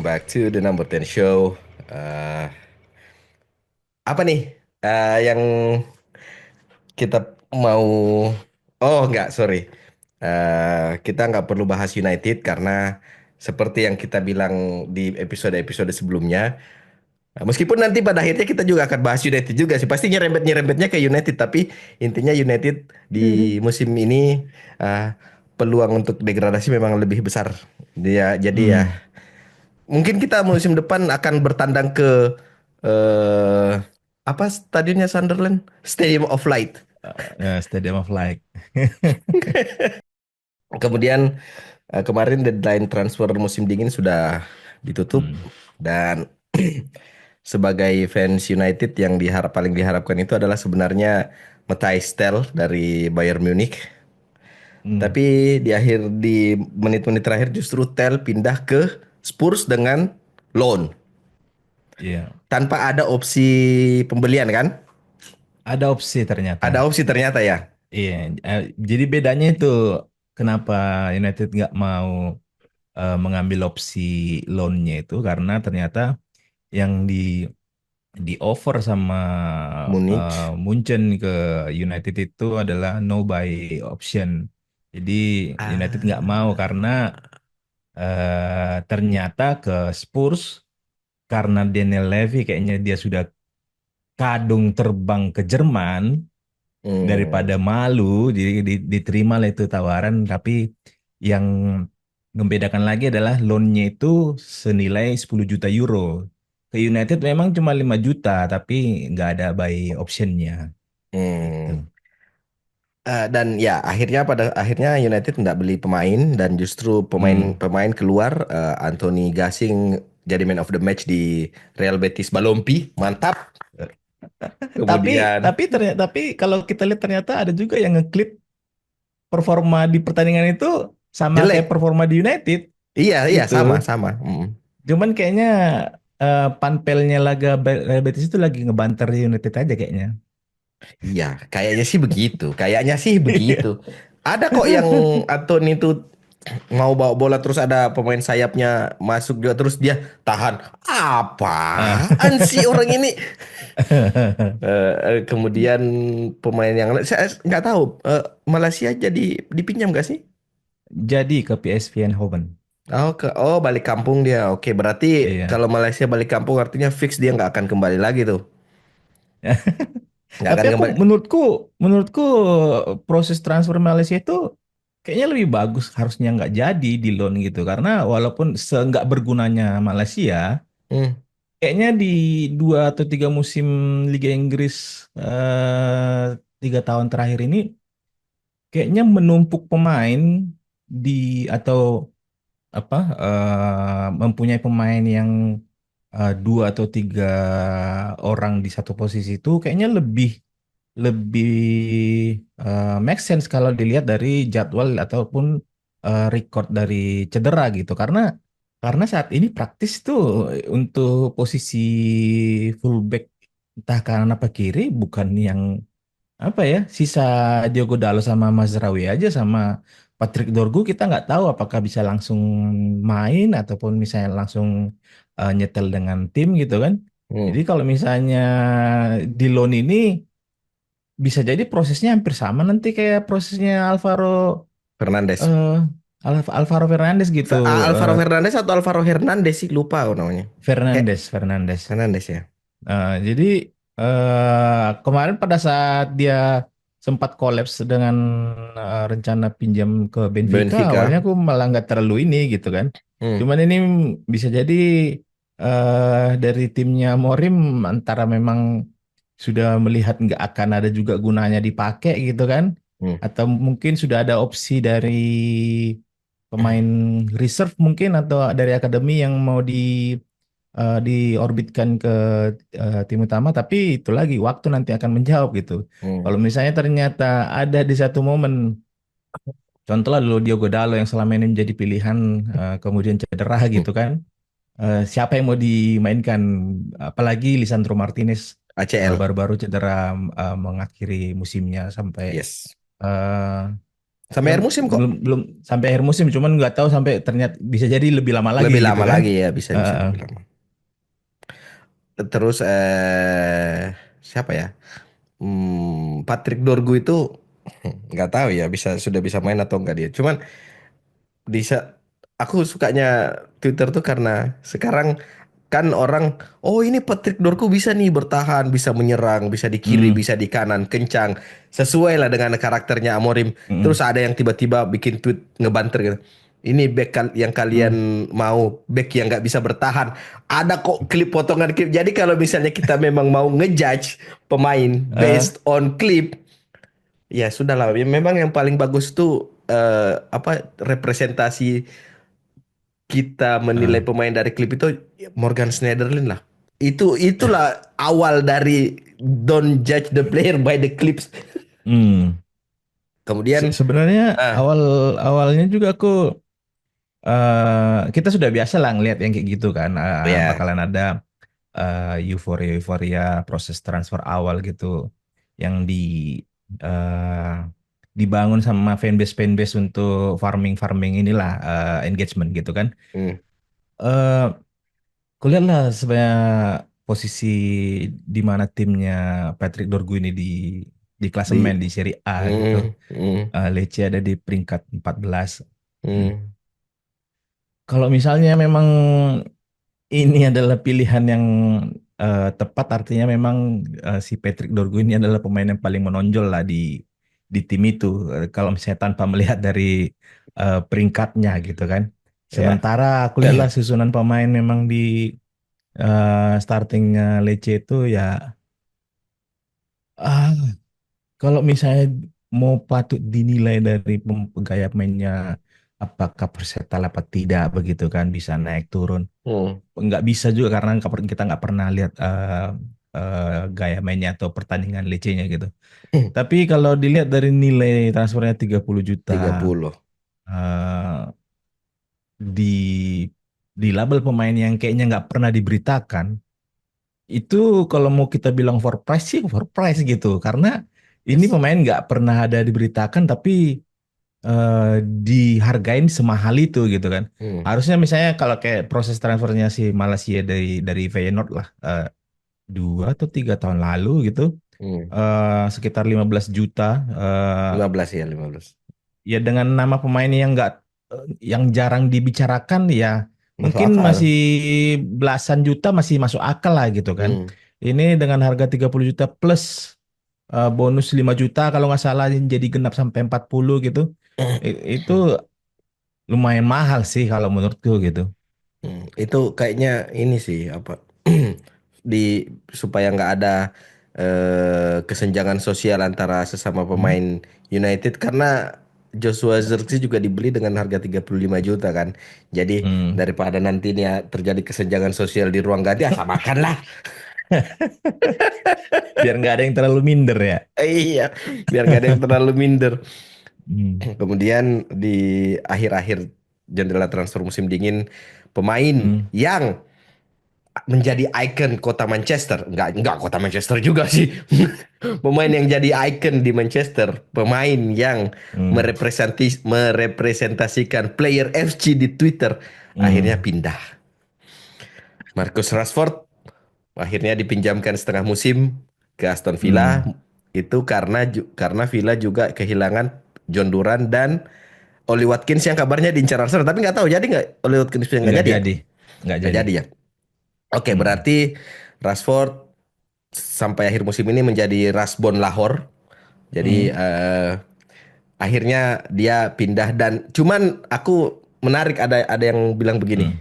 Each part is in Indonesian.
back to the Number 10 Show. Eh, apa nih yang kita mau? Oh, enggak, sorry. Kita nggak perlu bahas United karena seperti yang kita bilang di episode-episode sebelumnya. Meskipun nanti pada akhirnya kita juga akan bahas United juga sih. Pasti nyerempet-nyerempetnya ke United, tapi intinya United di musim ini eh, peluang untuk degradasi memang lebih besar. Jadi ya Hmm, mungkin kita musim depan akan bertandang ke eh apa stadionnya Sunderland? Stadium of Light. Stadium of Light. Kemudian kemarin deadline transfer musim dingin sudah ditutup Hmm, dan sebagai fans United yang paling diharapkan itu adalah sebenarnya Matthijs Tel dari Bayern Munich. hmm, Tapi di menit-menit terakhir justru Tel pindah ke Spurs dengan loan iya. tanpa ada opsi pembelian kan? Ada opsi ternyata. Ada opsi ternyata ya. Iya. Jadi bedanya itu kenapa United nggak mau mengambil opsi loan-nya itu karena ternyata yang di offer sama Munich. Munchen ke United itu adalah no buy option. Jadi United nggak mau Ah, karena ternyata ke Spurs karena Daniel Levy kayaknya dia sudah kadung terbang ke Jerman daripada hmm, malu jadi diterima lah itu tawaran tapi yang membedakan lagi adalah loan-nya itu senilai 10 juta euro. Ke United memang cuma 5 juta tapi nggak ada buy optionnya gitu. hmm. Dan ya pada akhirnya United nggak beli pemain dan justru Hmm. pemain-pemain keluar. Anthony Gasing jadi man of the match di Real Betis Balompi, mantap. Tapi Kemudian tapi kalau kita lihat ternyata ada juga yang ngeklip performa di pertandingan itu sama kayak jelek. performa di United Iya iya gitu. sama sama. Cuman kayaknya panpelnya Real Betis itu lagi ngebanter United aja kayaknya. Iya, kayaknya sih begitu. Kayaknya sih begitu. Ada kok yang Anthony itu mau bawa bola terus ada pemain sayapnya masuk juga terus dia tahan. Ah. Apaan sih orang ini? Kemudian pemain yang lain saya nggak tahu. Malaysia jadi dipinjam gak sih? Jadi ke PSV Eindhoven. Oh, balik kampung dia. Oke, berarti Iya. kalau Malaysia balik kampung artinya fix dia nggak akan kembali lagi tuh. Nggak Tapi akan aku kembali. menurutku proses transfer Malaysia itu kayaknya lebih bagus harusnya nggak jadi di loan gitu karena walaupun seenggak bergunanya Malaysia, Hmm, kayaknya di 2 atau 3 musim Liga Inggris 3 tahun terakhir ini kayaknya menumpuk pemain di atau apa mempunyai pemain yang 2 atau 3 orang di satu posisi itu kayaknya lebih lebih make sense kalau dilihat dari jadwal ataupun record dari cedera gitu karena saat ini praktis tuh untuk posisi fullback entah kanan apa kiri bukan yang apa ya sisa Diogo Dalot sama Mazraoui aja sama Patrick Dorgu kita nggak tahu apakah bisa langsung main ataupun misalnya langsung nyetel dengan tim gitu kan. hmm. Jadi kalau misalnya di loan ini bisa jadi prosesnya hampir sama nanti kayak prosesnya Fernandes. eh, Alvaro Fernandes gitu. Alvaro Eh, Fernandes atau Alvaro Hernandez sih lupa aku namanya. Kayak Fernandes. Hernandez ya. Jadi kemarin pada saat dia sempat kolaps dengan rencana pinjam ke Benfica, awalnya Benfica. aku malah nggak terlalu ini gitu kan. Hmm, Cuman ini bisa jadi dari timnya Morim antara memang sudah melihat nggak akan ada juga gunanya dipakai gitu kan, hmm. atau mungkin sudah ada opsi dari pemain reserve mungkin atau dari akademi yang mau diorbitkan ke tim utama, tapi itu lagi waktu nanti akan menjawab gitu. Hmm. Kalau misalnya ternyata ada di satu momen, contohlah dulu Diogo Dalo yang selama ini menjadi pilihan, kemudian cedera Hmm. gitu kan, siapa yang mau dimainkan? Apalagi Lisandro Martinez ACL. baru-baru cedera mengakhiri musimnya sampai Yes. eh, Sampai belum akhir musim kok. belum belum sampai akhir musim, cuman nggak tahu sampai ternyata bisa jadi lebih lama lagi Lebih gitu lama kan. lagi ya, bisa Eh, bisa eh, eh. lebih lama. Terus siapa ya? Patrick Dorgu itu nggak tahu ya bisa sudah bisa main atau enggak dia. Cuman bisa aku sukanya Twitter tuh karena sekarang kan orang, oh ini Patrick Dorgu bisa nih bertahan, bisa menyerang, bisa di kiri, Hmm, bisa di kanan, kencang, sesuai lah dengan karakternya Amorim. hmm, Terus ada yang tiba-tiba bikin tweet ngebanter gitu. Ini back yang hmm, kalian mau, back yang nggak bisa bertahan. Ada kok klip potongan klip. Jadi kalau misalnya kita memang mau ngejudge pemain eh, based on klip, ya sudah lah. Ya, memang yang paling bagus tuh apa representasi kita menilai eh, pemain dari klip itu Morgan Schneiderlin lah. Itulah awal dari don't judge the player by the clips. hmm. Kemudian Sebenarnya ah awal awalnya juga aku kita sudah biasa lah ngelihat yang kayak gitu kan, ya, bakalan ada euforia-euforia proses transfer awal gitu yang eh, dibangun sama fanbase untuk farming inilah, engagement gitu kan. hmm, Eh Kulihat lah sebenarnya posisi di mana timnya Patrick Dorgu ini di klasemen di di Serie A gitu. hmm, hmm, Lecce ada di peringkat 14. hmm, Kalau misalnya memang ini adalah pilihan yang tepat, artinya memang si Patrick Dorgu ini adalah pemain yang paling menonjol lah di tim itu. Kalau misalnya tanpa melihat dari peringkatnya gitu kan. ya. Sementara aku lihatlah susunan pemain memang di startingnya Lecce itu ya, ah kalau misalnya mau patut dinilai dari gaya mainnya apakah versatile apa tidak begitu kan, bisa naik turun, Hmm, nggak bisa juga karena kita nggak pernah lihat gaya mainnya atau pertandingan Lecce-nya gitu. Tapi kalau dilihat dari nilai transfernya 30 juta 30. eh, di label pemain yang kayaknya nggak pernah diberitakan, itu kalau mau kita bilang for price sih for price gitu, karena ini Yes. pemain nggak pernah ada diberitakan tapi eh, dihargain semahal itu gitu kan. Hmm, Harusnya misalnya kalau kayak proses transfernya si Malaysia dari Feyenoord lah, 2 atau 3 tahun lalu gitu, hmm. sekitar 15 juta, 15 ya, 15. ya dengan nama pemain yang nggak yang jarang dibicarakan ya, Masuk mungkin masih akal. belasan juta masih masuk akal lah gitu kan. Hmm. Ini dengan harga 30 juta plus bonus 5 juta kalau nggak salah, jadi genap sampai 40 gitu. Itu lumayan mahal sih kalau menurutku gitu. Itu kayaknya ini sih apa di supaya nggak ada kesenjangan sosial antara sesama Hmm. pemain United karena Joshua Zirkzee juga dibeli dengan harga 35 juta kan. Jadi Hmm. daripada nantinya terjadi kesenjangan sosial di ruang ganti, asal makan lah. Biar nggak ada yang terlalu minder ya. Iya, biar nggak ada yang terlalu minder. Hmm. Kemudian di akhir-akhir jendela transfer musim dingin, pemain Hmm. yang menjadi ikon kota Manchester. Enggak kota Manchester juga sih. Pemain yang jadi ikon di Manchester, pemain yang Hmm. merepresentasikan player FC di Twitter, akhirnya Hmm. pindah. Marcus Rashford akhirnya dipinjamkan setengah musim ke Aston Villa Hmm. itu karena Villa juga kehilangan John Duran dan Oli Watkins yang kabarnya diincar Arsenal tapi nggak tahu jadi nggak Oli Watkins yang nggak Nggak jadi ya jadi, nggak nggak jadi. jadi ya. Oke, Hmm. berarti Rashford sampai akhir musim ini menjadi Rasbon Lahore. Jadi Hmm. akhirnya dia pindah dan cuman aku menarik ada yang bilang begini. Hmm.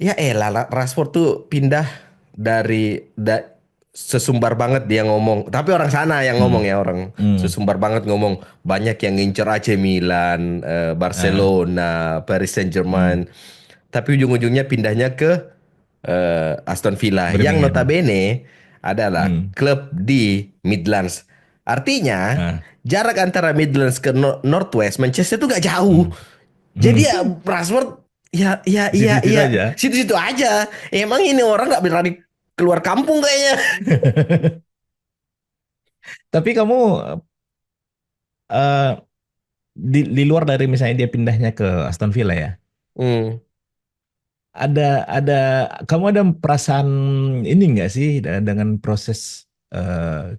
Ya elah Rashford tuh pindah dari sesumbar banget dia ngomong. Tapi orang sana yang ngomong Hmm. ya orang Hmm. sesumbar banget ngomong banyak yang ngincer AC Milan, Ah. Barcelona, Paris Hmm. Saint-Germain. Tapi ujung-ujungnya pindahnya ke Aston Villa yang Birmingham. notabene adalah Hmm. klub di Midlands. Artinya Ah. jarak antara Midlands ke Northwest Manchester itu gak jauh. Hmm. Jadi Hmm. ya Rashford ya ya Di ya situ-situ ya aja. situ-situ aja. Emang ini orang nggak berani keluar kampung kayaknya. Tapi kamu di luar dari misalnya dia pindahnya ke Aston Villa ya. Hmm. Ada kamu ada perasaan ini enggak sih dengan proses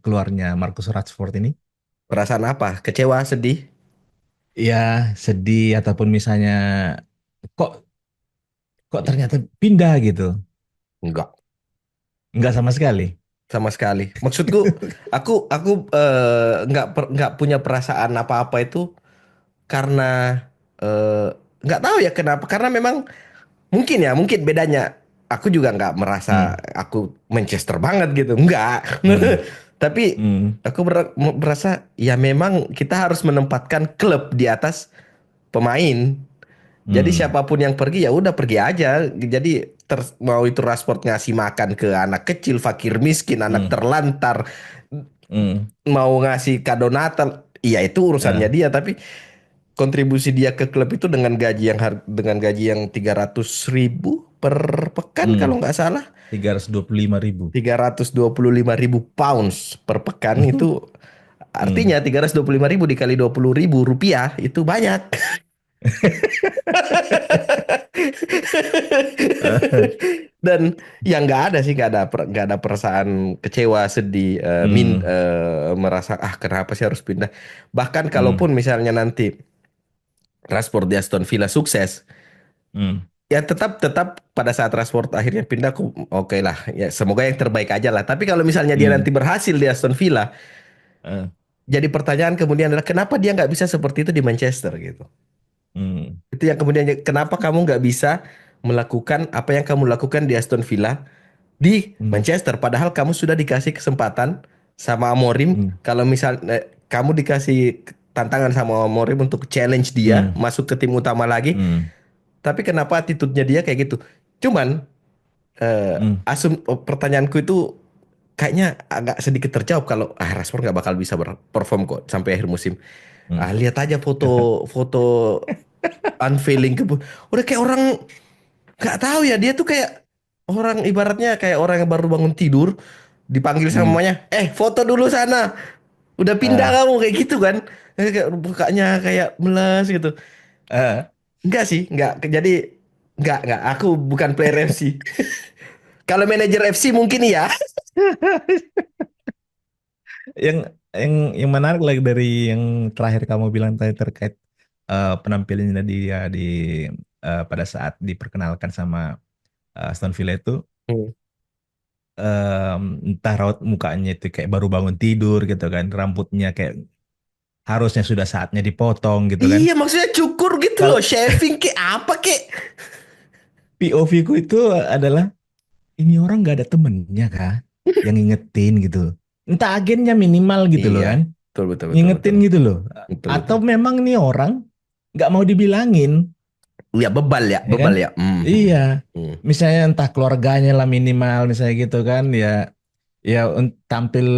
keluarnya Marcus Rashford ini? Perasaan apa? Kecewa, sedih? Ya sedih ataupun misalnya kok kok ternyata pindah gitu. Enggak, Enggak sama sekali. sama sekali. Maksudku, aku nggak punya perasaan apa-apa itu karena eh, nggak tahu ya kenapa. Karena memang mungkin ya, mungkin bedanya. Aku juga nggak merasa Hmm, aku Manchester banget gitu, nggak. hmm, Tapi hmm, aku merasa ya memang kita harus menempatkan klub di atas pemain. Jadi hmm, siapapun yang pergi ya udah pergi aja. Jadi mau itu Rashford ngasih makan ke anak kecil, fakir miskin, anak hmm, terlantar, hmm. mau ngasih kado Natal, iya itu urusannya Eh, dia. Tapi kontribusi dia ke klub itu dengan gaji yang 300.000 per pekan hmm, kalau nggak salah, 325.000. 325.000 pounds per pekan itu Hmm. artinya 325.000 dikali 20.000 rupiah itu banyak. Dan yang nggak ada sih, nggak ada perasaan kecewa, sedih, Hmm, merasa ah kenapa sih harus pindah. Bahkan hmm, kalaupun misalnya nanti Rashford di Aston Villa sukses, hmm, ya tetap tetap pada saat Rashford akhirnya pindah, aku oke lah, ya semoga yang terbaik aja lah. Tapi kalau misalnya dia nanti hmm, berhasil di Aston Villa, eh, jadi pertanyaan kemudian adalah kenapa dia nggak bisa seperti itu di Manchester gitu. hmm, Itu yang kemudian kenapa kamu nggak bisa melakukan apa yang kamu lakukan di Aston Villa di hmm, Manchester, padahal kamu sudah dikasih kesempatan sama Amorim. hmm, Kalau misal kamu dikasih tantangan sama Amorim untuk challenge dia hmm, masuk ke tim utama lagi, hmm, tapi kenapa attitude-nya dia kayak gitu? Cuman hmm, pertanyaanku itu kayaknya agak sedikit terjawab kalau Rashford nggak bakal bisa perform kok sampai akhir musim. hmm, Lihat aja foto-foto unveiling udah kayak orang nggak tahu ya, dia tuh kayak orang ibaratnya kayak orang yang baru bangun tidur dipanggil sama hmm. mamanya, foto dulu sana, udah pindah Ah, kamu, kayak gitu kan. Kayak bukanya kayak melas gitu. ah. Enggak sih, enggak. Jadi enggak. Aku bukan player FC. Kalau manajer FC mungkin iya. Yang yang menarik lagi dari yang terakhir kamu bilang tadi terkait penampilannya dia di pada saat diperkenalkan sama Aston Villa itu Hmm. entah raut mukanya itu kayak baru bangun tidur gitu kan, rambutnya kayak harusnya sudah saatnya dipotong gitu kan. Iya, maksudnya cukur gitu loh, Kalau shaving kayak apa kek. POV ku itu adalah ini orang nggak ada temennya kah yang ngingetin gitu. Entah agennya minimal gitu loh Iya, kan, betul betul betul ngingetin betul. gitu loh. Betul Atau betul. memang nih orang nggak mau dibilangin, Iya, bebal ya, ya kan? bebal ya. Iya, Hmm. misalnya entah keluarganya lah minimal misalnya gitu kan, ya ya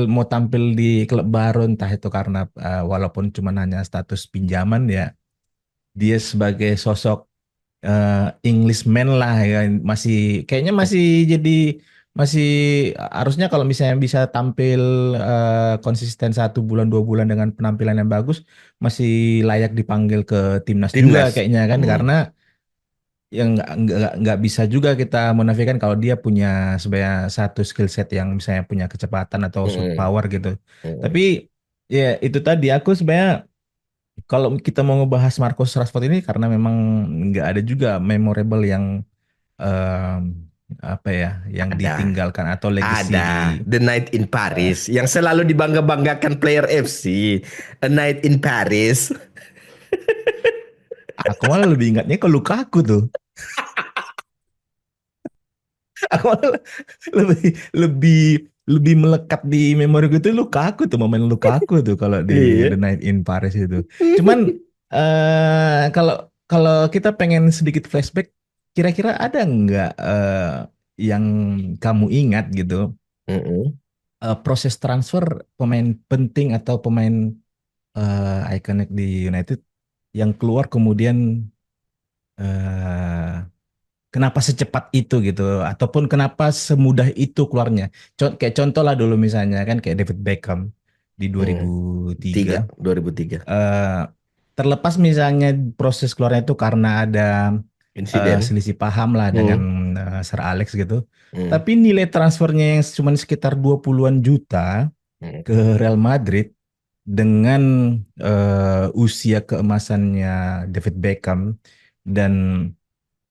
mau tampil di klub baru entah itu karena walaupun cuma hanya status pinjaman ya dia sebagai sosok Englishman lah ya masih kayaknya masih jadi masih harusnya kalau misalnya bisa tampil konsisten 1 bulan 2 bulan dengan penampilan yang bagus masih layak dipanggil ke timnas juga Timnas. kayaknya kan Hmm. karena yang nggak bisa juga kita menafikan kalau dia punya sebenarnya satu skill set yang misalnya punya kecepatan atau shoot Hmm. power gitu. Hmm. Tapi ya itu tadi aku sebenarnya kalau kita mau ngebahas Marcus Rashford ini karena memang nggak ada juga memorable yang em, apa ya yang Ada. ditinggalkan atau legacy di Ada The Night in eh, Paris yang selalu dibangga-banggakan player FC. A Night in Paris. aku malah lebih ingatnya ke Lukaku tuh. Aku malah lebih lebih lebih melekat di memori gue tuh Lukaku tuh momen Lukaku tuh kalau di The Iya. Night in Paris itu. Cuman kalau kalau kita pengen sedikit flashback, kira-kira ada nggak yang kamu ingat gitu Mm-mm. proses transfer pemain penting atau pemain ikonik di United yang keluar kemudian eh, kenapa secepat itu gitu ataupun kenapa semudah itu keluarnya. Kayak contoh lah dulu misalnya kan kayak David Beckham di Mm. 2003 Tiga, 2003. terlepas misalnya proses keluarnya itu karena ada Insiden. selisih paham lah dengan Hmm. Sir Alex gitu. Hmm. Tapi nilai transfernya yang cuma sekitar 20-an juta Hmm. ke Real Madrid dengan usia keemasannya David Beckham dan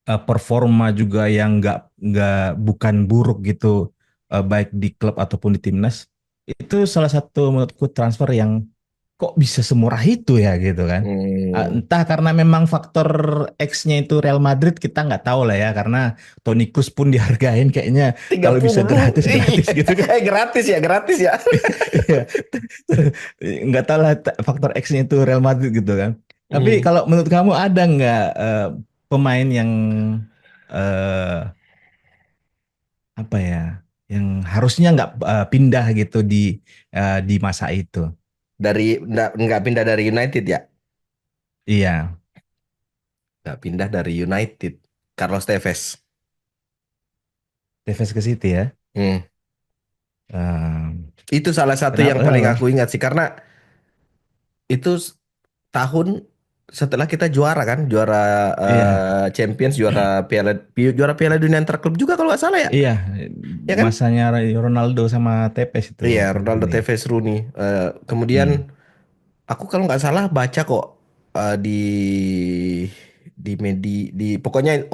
performa juga yang nggak bukan buruk gitu, baik di klub ataupun di timnas, itu salah satu menurutku transfer yang kok bisa semurah itu ya gitu kan. Hmm. Entah karena memang faktor X-nya itu Real Madrid, kita nggak tahu lah ya, karena Toni Kroos pun dihargain kayaknya tiga kalau bisa puluh gratis gratis Iya. gitu kan. Gratis ya, gratis ya. Iya. Nggak tahu lah faktor X-nya itu Real Madrid gitu kan. Tapi Hmm. kalau menurut kamu ada nggak pemain yang eh, apa ya, yang harusnya nggak pindah gitu di masa itu? Nggak pindah dari United ya? Iya, Nggak pindah dari United. Carlos Tevez. Tevez ke City ya. Hmm. Eh, Itu salah satu yang paling kenapa? aku ingat sih karena itu tahun setelah kita juara kan, juara Iya, Champions, juara Piala Dunia antar klub juga kalau nggak salah ya, iya, ya kan? masanya Ronaldo sama Tevez itu Iya, Ronaldo Rooney. Tevez Rooney. Kemudian Hmm. aku kalau nggak salah baca kok di pokoknya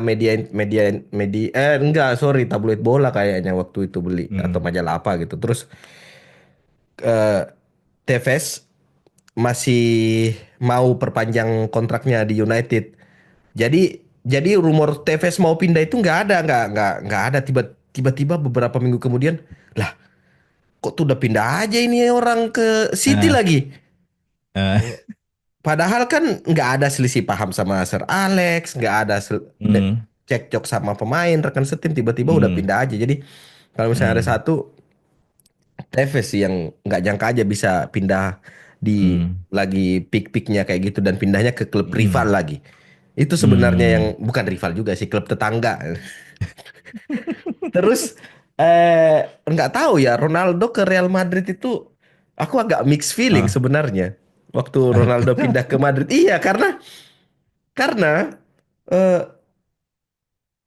media media media enggak sorry tabloid bola kayaknya waktu itu beli atau Hmm. majalah apa gitu. Terus eh, Tevez masih mau perpanjang kontraknya di United. Jadi rumor Tevez mau pindah itu nggak ada tiba-tiba beberapa minggu kemudian lah kok tuh udah pindah aja ini orang ke City Eh, lagi. eh, Padahal kan nggak ada selisih paham sama Sir Alex, nggak ada hmm, cekcok sama pemain rekan setim tiba-tiba udah hmm, pindah aja. Jadi kalau misalnya ada hmm, satu Tevez sih yang nggak nyangka aja bisa pindah di hmm, lagi peak-peaknya kayak gitu dan pindahnya ke klub rival hmm, lagi. Itu sebenarnya yang hmm. bukan rival juga sih klub tetangga. Terus nggak tahu ya Ronaldo ke Real Madrid itu aku agak mixed feeling Ah, sebenarnya waktu Ronaldo pindah ke Madrid. Iya karena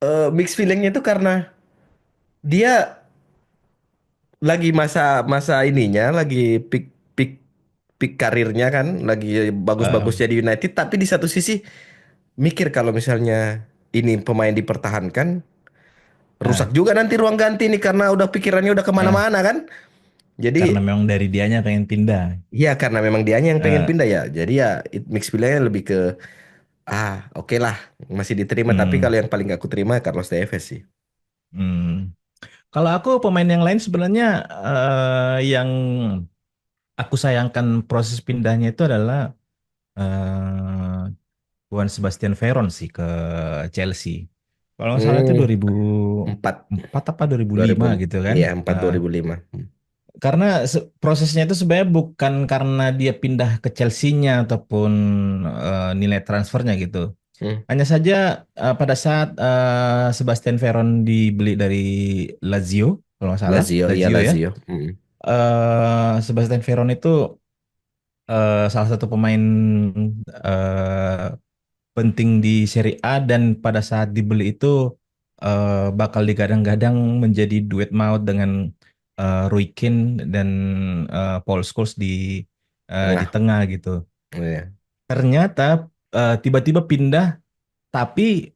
eh, mixed feelingnya itu karena dia lagi masa ininya lagi peak peak peak karirnya kan lagi ah, bagus-bagusnya di United tapi di satu sisi mikir kalau misalnya ini pemain dipertahankan rusak ah, juga nanti ruang ganti nih karena udah pikirannya udah ah. kemana-mana kan Karena jadi memang dari dianya pengen pindah. iya karena memang dianya yang pengen Eh, pindah ya jadi ya mixed feelingnya lebih ke oke lah masih diterima tapi hmm, kalau yang paling gak aku terima Carlos Tevez sih. hmm. Kalau aku pemain yang lain sebenarnya yang aku sayangkan proses pindahnya itu adalah eh, Juan Sebastian Veron sih ke Chelsea. Kalau nggak salah itu Hmm, 4 2004 apa 2000 2005 gitu kan. iya 4 Eh, 2005. karena prosesnya itu sebenarnya bukan karena dia pindah ke Chelsea-nya ataupun nilai transfernya gitu. Hmm. Hanya saja pada saat Sebastian Veron dibeli dari Lazio, kalau nggak salah, Lazio, iya Lazio ya. Lazio. Hmm. Sebastian Veron itu salah satu pemain eh, penting di Serie A dan pada saat dibeli itu bakal digadang-gadang menjadi duet maut dengan Roy Keane dan Paul Scholes di Tengah. tengah gitu. Iya. Ternyata tiba-tiba pindah, tapi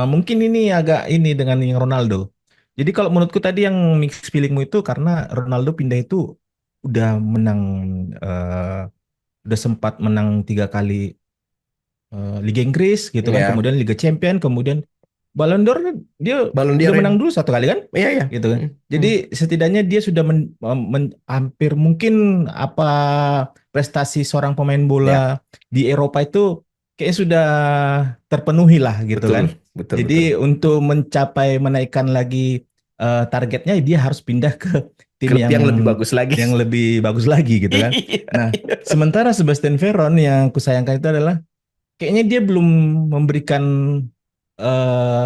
mungkin ini agak ini dengan yang Ronaldo. Jadi kalau menurutku tadi yang mixed feelingmu itu karena Ronaldo pindah itu udah menang, eh, udah sempat menang 3 kali Liga Inggris gitu kan, Iya. kemudian Liga Champion, kemudian Ballon d'Or dia Ballon udah d'Or ya. menang dulu 1 kali kan, Iya ya. gitu kan. Hmm. Jadi Hmm. setidaknya dia sudah hampir mungkin apa prestasi seorang pemain bola Ya, di Eropa itu kayaknya sudah terpenuhi lah gitu betul. kan. Betul Jadi betul. untuk mencapai menaikkan lagi targetnya dia harus pindah ke tim Klub yang yang lebih bagus lagi. lebih bagus lagi gitu kan. Nah, sementara Sebastian Veron yang aku sayangkan itu adalah kayaknya dia belum memberikan eh,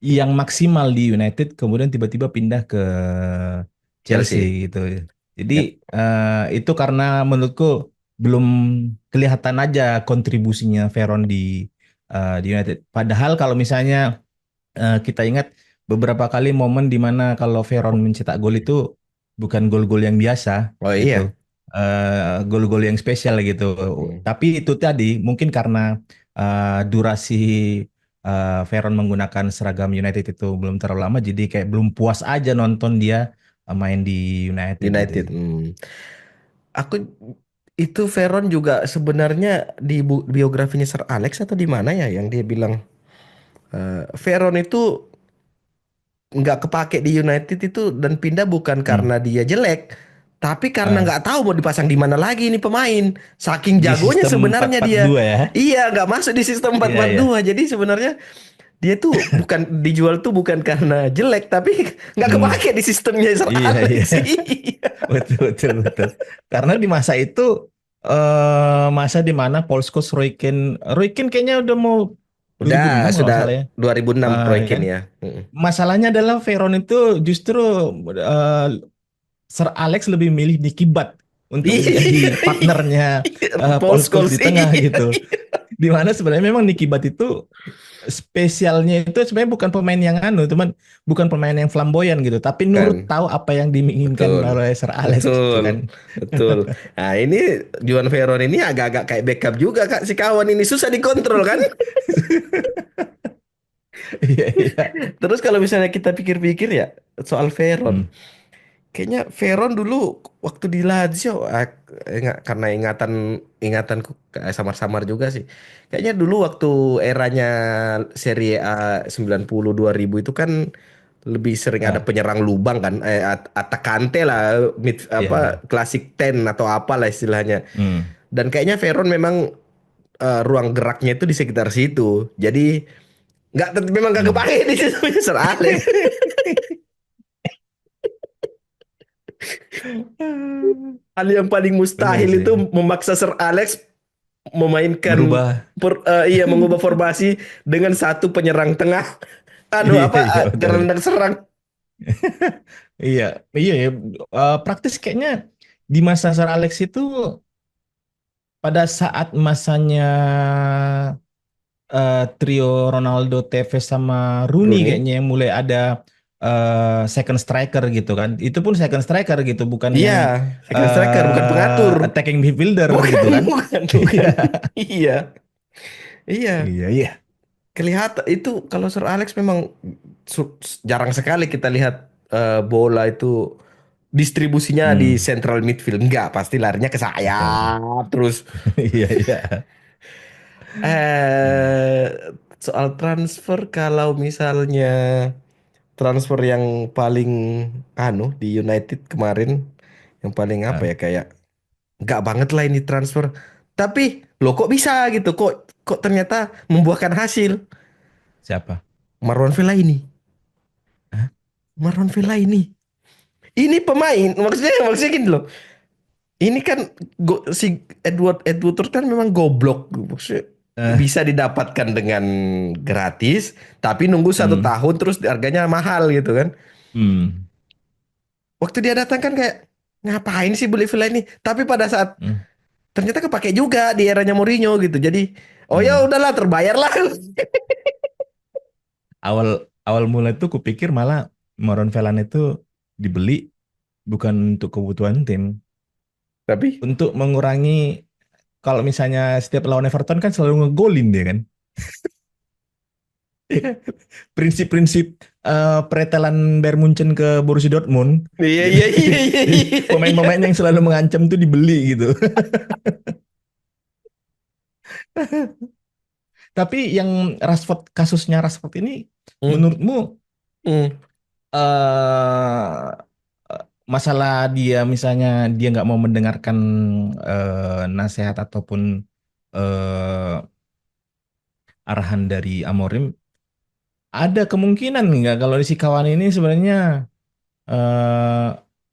yang maksimal di United, kemudian tiba-tiba pindah ke Chelsea Chelsea. gitu. Jadi Yap. itu karena menurutku belum kelihatan aja kontribusinya Veron di United. Padahal kalau misalnya kita ingat beberapa kali momen di mana kalau Veron mencetak gol itu bukan gol-gol yang biasa Oh gitu. iya. Gol-gol yang spesial gitu. Hmm. Tapi itu tadi mungkin karena durasi Veron menggunakan seragam United itu belum terlalu lama, jadi kayak belum puas aja nonton dia main di United gitu United. sih. Aku itu Veron juga sebenarnya di biografinya Sir Alex atau di mana ya yang dia bilang Veron itu nggak kepake di United itu dan pindah bukan Hmm. karena dia jelek, tapi karena Eh, nggak tahu mau dipasang di mana lagi ini pemain. Saking di jagonya sistem sebenarnya dia. 4-4-2 ya. Iya, nggak masuk di sistem empat Iya, empat iya. dua. Jadi sebenarnya dia tuh bukan dijual tuh bukan karena jelek, tapi nggak Hmm. kepake di sistemnya Sir Iya, iya. Alex. Iya. Betul, betul, betul. Karena di masa itu masa di mana Paul Scholes, Roy Keane kayaknya udah mau 2006 kalau Sudah nggak salah ya. 2006 Roy Ya kan? Keane ya. Mm. Masalahnya adalah Veron itu justru eh, Sir Alex lebih milih Nicky Butt untuk menjadi partnernya Paul Paul Scholes Scholes di tengah iya. gitu. Di mana sebenarnya memang Nicky Butt itu spesialnya itu sebenarnya bukan pemain yang teman, bukan pemain yang flamboyan gitu, tapi nurut Kan. tahu apa yang diinginkan Betul. oleh Sir Alex gitu Betul. kan. Betul. Nah, ini Juan Ferron ini agak-agak kayak backup juga Kak si kawan ini susah dikontrol kan? Iya, iya. Terus kalau misalnya kita pikir-pikir ya soal Ferron, Hmm, kayaknya Veron dulu waktu di Lazio karena ingatanku kayak samar-samar juga sih. Kayaknya dulu waktu eranya Serie A 90 2000 itu kan lebih sering ada ah, penyerang lubang kan Atakante lah iya, apa iya. klasik ten atau apalah istilahnya. Hmm. Dan kayaknya Veron memang ruang geraknya itu di sekitar situ. Jadi memang nggak Hmm. kepake di situ Sir Alex. Hal yang paling Benar mustahil sih. itu memaksa Sir Alex memainkan Berubah. iya mengubah formasi dengan satu penyerang tengah. Aduh Iya, apa iya, betul. gelandang serang. Iya, iya ya. Praktis kayaknya di masa Sir Alex itu pada saat masanya trio Ronaldo, Tevez sama Rooney Rooney. kayaknya yang mulai ada second striker gitu kan. Itu pun second striker gitu, bukan Iya, yang second striker bukan pengatur. attacking midfielder Bukan, gitu kan. bukan, Iya, bukan. Iya, iya. iya, iya. Kelihatan itu kalau Sir Alex memang jarang sekali kita lihat bola itu distribusinya di Hmm, central midfield. Enggak, pasti larinya ke betul. sayap terus. Iya, iya. Hmm. Eh, soal transfer kalau misalnya transfer yang paling di United kemarin yang paling apa Ah, ya kayak nggak banget lah ini transfer. Tapi loh kok bisa gitu? Kok ternyata membuahkan hasil? siapa? Marwan Fellaini. Hah? Marwan Fellaini. Ini pemain maksudnya gini loh. Ini kan si Edward Edward kan memang goblok. Maksudnya Eh, bisa didapatkan dengan gratis, tapi nunggu satu hmm, tahun terus harganya mahal gitu kan. hmm, Waktu dia datang kan kayak ngapain sih beli Villa ini? Tapi pada saat hmm, ternyata kepake juga di eranya Mourinho gitu. Jadi oh ya hmm. udahlah terbayar lah. Awal awal mulai tuh kupikir malah Moron Velan itu dibeli bukan untuk kebutuhan tim, Tapi untuk mengurangi kalau misalnya setiap lawan Everton kan selalu ngegolin dia kan. Prinsip-prinsip pretelan Bayern Munchen ke Borussia Dortmund iya gitu. iya iya iya Jadi iya iya. pemain-pemain yang selalu mengancam tuh dibeli gitu. Tapi yang kasusnya Rashford ini Hmm, menurutmu hmm. eh masalah dia misalnya dia nggak mau mendengarkan nasihat ataupun eh, arahan dari Amorim, ada kemungkinan nggak kalau si kawan ini sebenarnya eh,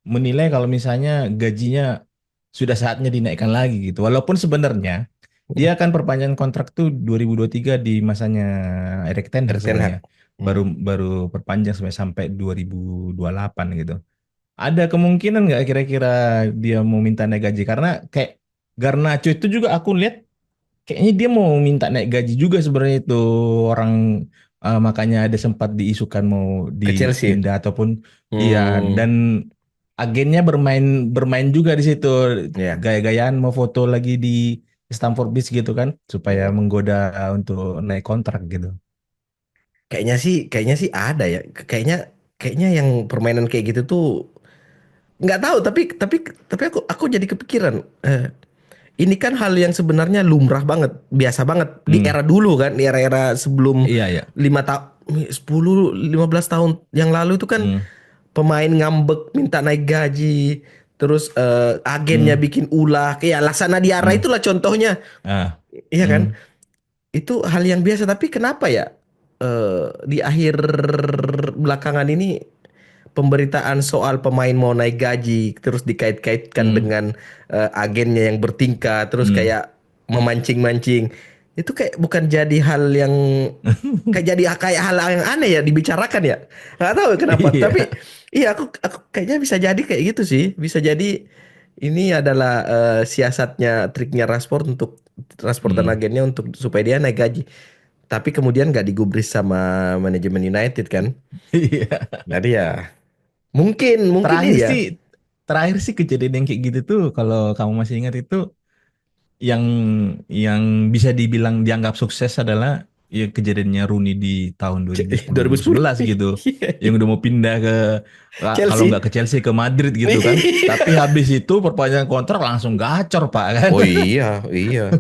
menilai kalau misalnya gajinya sudah saatnya dinaikkan lagi gitu. Walaupun sebenarnya dia akan perpanjang kontrak tuh 2023 di masanya Erik ten Hag Erik Ten sebenarnya. Hag. Baru Hmm. baru perpanjang sampai 2028 gitu. Ada kemungkinan nggak kira-kira dia mau minta naik gaji? Karena kayak Garnacho itu juga aku lihat kayaknya dia mau minta naik gaji juga sebenarnya itu orang, makanya ada sempat diisukan mau ke Chelsea. dipindah ataupun iya, Hmm, dan agennya bermain bermain juga di situ, ya. gaya-gayaan mau foto lagi di Stamford Bridge gitu kan supaya Hmm. menggoda untuk naik kontrak gitu. Kayaknya sih ada ya. Kayaknya kayaknya yang permainan kayak gitu tuh nggak tahu, tapi aku jadi kepikiran. Ini kan hal yang sebenarnya lumrah banget, biasa banget di Hmm, era dulu kan, di era-era sebelum iya ya. 15 yang lalu itu kan Hmm, pemain ngambek minta naik gaji, terus agennya hmm, bikin ulah, kayak Laksana Diarra hmm, itulah contohnya, ah, iya kan? hmm, Itu hal yang biasa, tapi kenapa ya di akhir belakangan ini pemberitaan soal pemain mau naik gaji terus dikait-kaitkan hmm, dengan agennya yang bertingkah terus hmm. kayak memancing-mancing, itu kayak bukan jadi hal yang kayak hal yang aneh ya dibicarakan ya, nggak tahu kenapa, tapi Iya. iya aku kayaknya bisa jadi kayak gitu sih, bisa jadi ini adalah siasatnya, triknya Rashford dan Hmm. agennya untuk supaya dia naik gaji, tapi kemudian nggak digubris sama manajemen United kan, Iya. jadi ya mungkin mungkin Terakhir ini ya. sih, terakhir sih kejadian yang kayak gitu tuh, kalau kamu masih ingat itu, yang yang bisa dibilang dianggap sukses adalah ya kejadiannya Rooney di tahun 2010. 2010-2011 gitu, Iya, yang iya. udah mau pindah ke, kalau nggak Chelsea. ke Chelsea ke Madrid gitu kan, tapi habis itu perpanjangan kontrak langsung gacor Pak kan. Oh iya, iya,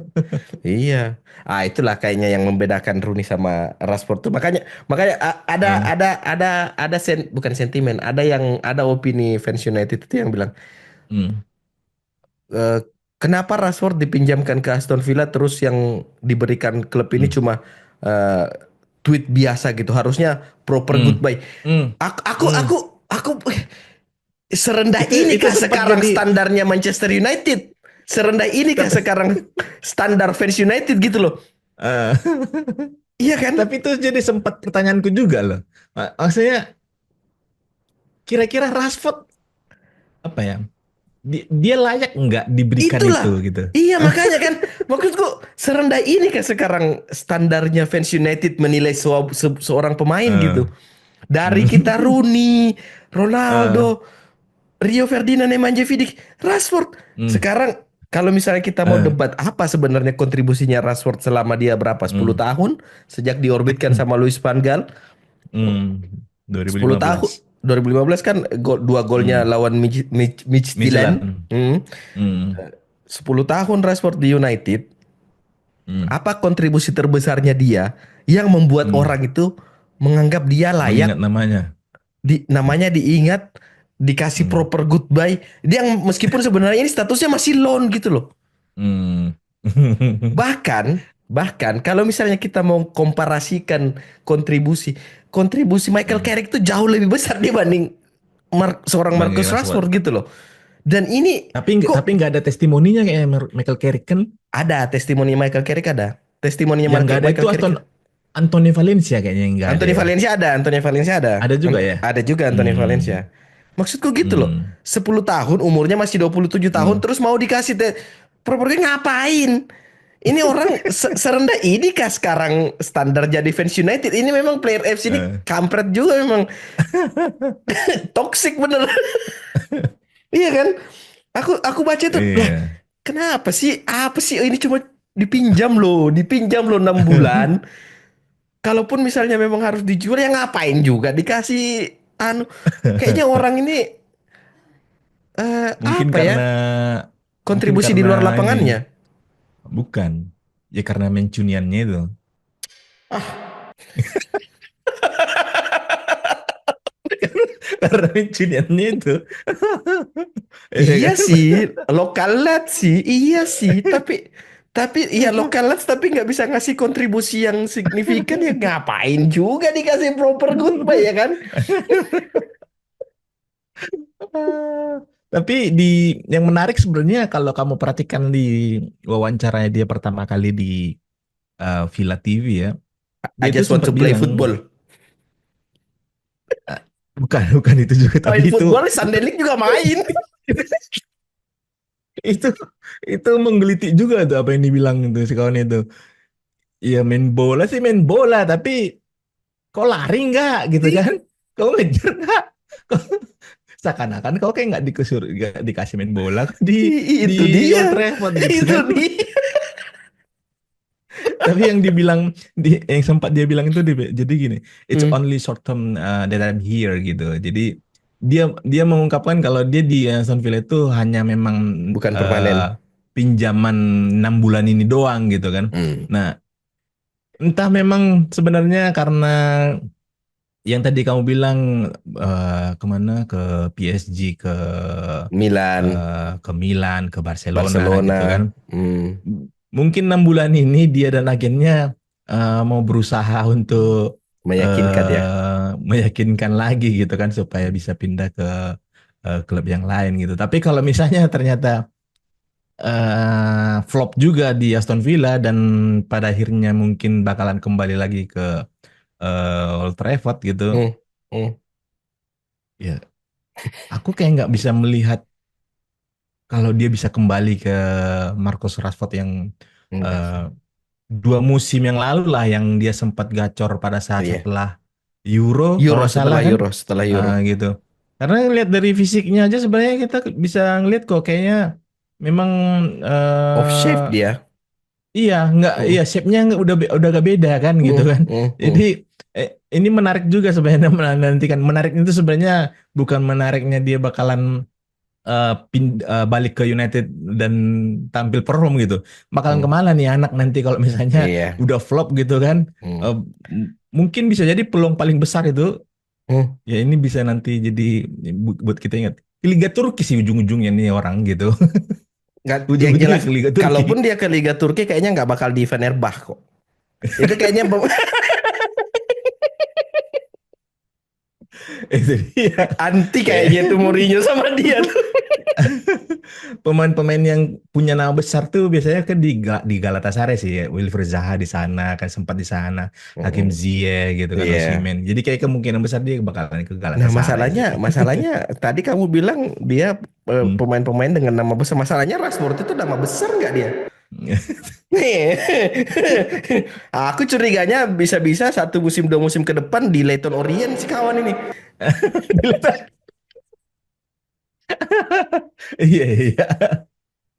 iya. Ah, itulah kayaknya yang membedakan Rooney sama Rashford tuh. Makanya makanya Hmm, ada bukan sentimen, ada opini fans United itu yang bilang hmm, eh, kenapa Rashford dipinjamkan ke Aston Villa terus yang diberikan klub ini hmm, cuma eh, tweet biasa gitu. Harusnya proper hmm, goodbye. hmm, Aku aku hmm. aku aku serendah Itu inikah sempat sekarang jadi, standarnya Manchester United? Serendah inikah tapi sekarang standar fans United gitu loh? eh, Iya kan? tapi itu jadi sempat pertanyaanku juga loh. Maksudnya kira-kira Rashford apa ya? Dia layak nggak diberikan itu Itulah. gitu. Iya makanya kan maksudku serendah ini kan sekarang standarnya fans United menilai seorang pemain Eh, gitu. Dari hmm, kita Rooney, eh, Ronaldo, Rio Ferdinand, Nemanja Vidic, Rashford. hmm, Sekarang kalau misalnya kita mau eh, debat apa sebenarnya kontribusinya Rashford selama dia berapa? 10 hmm, tahun sejak diorbitkan sama Luis Van Gaal. hmm, 10 tahun 2015. 2015 kan dua golnya Hmm, lawan Midtjylland. Midtjylland. Hmm. Hmm, 10 tahun Rashford di United, hmm, apa kontribusi terbesarnya dia yang membuat hmm. orang itu menganggap dia Mengingat layak namanya. namanya diingat, dikasih Hmm, proper goodbye. Dia yang meskipun sebenarnya ini statusnya masih loan gitu loh. hmm. Bahkan bahkan kalau misalnya kita mau komparasikan kontribusi, kontribusi Michael Hmm. Carrick itu jauh lebih besar dibanding seorang Bagi Marcus Rashford. Rashford gitu loh. Dan ini Tapi kok nggak ada testimoninya kayak Michael Carrick kan. ada testimoni Michael Carrick, ada. Testimoninya Yang nggak ada itu Michael Carrick. Anthony Valencia kayaknya yang nggak ada Anthony ya. Valencia ada, Anthony Valencia ada. Ada juga ya. Ada juga Anthony Hmm, Valencia. Maksudku gitu loh. hmm, 10 tahun umurnya masih 27 tahun hmm. terus mau dikasih propernya ngapain? Ini orang serendah ini kah sekarang standar jadi fans United? Ini memang player FC ini Eh. kampret juga memang. Toxic bener. Iya kan? Aku baca itu lah. Iya. Kenapa sih? Apa sih? Ini cuma dipinjam loh 6 bulan. Kalaupun misalnya memang harus dijual ya ngapain juga dikasih anu. Kayaknya orang ini Mungkin apa ya? karena mungkin Kontribusi di karena luar ini lapangannya. bukan. Ya karena Mancuniannya itu. Karena Mancuniannya itu. Iya Iya kan? sih, lokal lads sih, iya sih. Tapi iya lokal lads tapi nggak bisa ngasih kontribusi yang signifikan ya ngapain juga dikasih proper goodbye ya kan? Tapi yang menarik sebenarnya kalau kamu perhatikan di wawancaranya dia pertama kali di Villa TV ya, I dia itu just want sempat to play bilang, football. "Ah, bukan bukan itu juga, tapi Main itu football, Sunday League juga main. itu itu menggelitik juga tuh apa yang dibilang itu si kawan itu. Iya main bola sih main bola, tapi kau lari nggak gitu kan? Kau ngejar nggak? Kau- Seakan-akan kau kayak nggak dikasih main bola di Itu dia. Old Trafford gitu Itu kan? dia. Tapi yang dibilang yang sempat dia bilang itu jadi gini, it's Hmm, only short term that I'm here gitu. Jadi dia mengungkapkan kalau dia di Aston Villa itu hanya memang bukan permanen. eh, pinjaman 6 bulan ini doang gitu kan. Hmm. Nah, entah memang sebenarnya karena yang tadi kamu bilang kemana ke PSG Milan, ke Milan ke Barcelona gitu kan. Barcelona. Hmm. Mungkin 6 bulan ini dia dan agennya mau berusaha untuk Meyakinkan ya. meyakinkan lagi gitu kan supaya bisa pindah ke klub yang lain gitu. Tapi kalau misalnya ternyata flop juga di Aston Villa dan pada akhirnya mungkin bakalan kembali lagi ke Old Trafford gitu, Hmm. Hmm. ya aku kayak nggak bisa melihat kalau dia bisa kembali ke Marcus Rashford yang Enggak sih. eh, 2 musim yang lalu lah yang dia sempat gacor pada saat Iya. setelah Euro kalau Euro nggak salah setelah kan. Euro setelah Euro. Gitu. Karena lihat dari fisiknya aja sebenarnya kita bisa ngeliat kok kayaknya memang Off eh shape dia. iya nggak Hmm. iya shape-nya nggak udah gak beda kan gitu Hmm. kan. Hmm. Jadi Hmm. ini menarik juga sebenarnya menantikan menarik itu sebenarnya bukan menariknya dia bakalan balik ke United dan tampil perform gitu. Bakalan Hmm. kemana nih anak nanti kalau misalnya Iya. udah flop gitu kan? Hmm. Eh, Mungkin bisa jadi peluang paling besar itu Hmm. ya ini bisa nanti jadi buat kita ingat. Liga Turki sih ujung-ujungnya nih orang gitu. Nggak, yang Ujung-ujungnya jelas, ke Liga Turki. kalaupun dia ke Liga Turki kayaknya nggak bakal di Fenerbahce kok. Itu kayaknya Itu dia. anti Kayak kayaknya tuh Mourinho sama dia tuh. pemain-pemain yang punya nama besar tuh biasanya kan di Galatasaray sih ya. Wilfried Zaha di sana kan sempat di sana. Hakim Mm-mm. Ziyech gitu kan Iya. Osimhen. Jadi kayak kemungkinan besar dia bakalan ke Nah, Galatasaray masalahnya, sih. masalahnya tadi kamu bilang dia Hmm. pemain-pemain dengan nama besar. Masalahnya Rashford itu nama besar nggak dia? Nih, aku curiganya bisa-bisa 1 musim 2 musim ke depan di Leyton Orient si kawan ini. Iya, iya.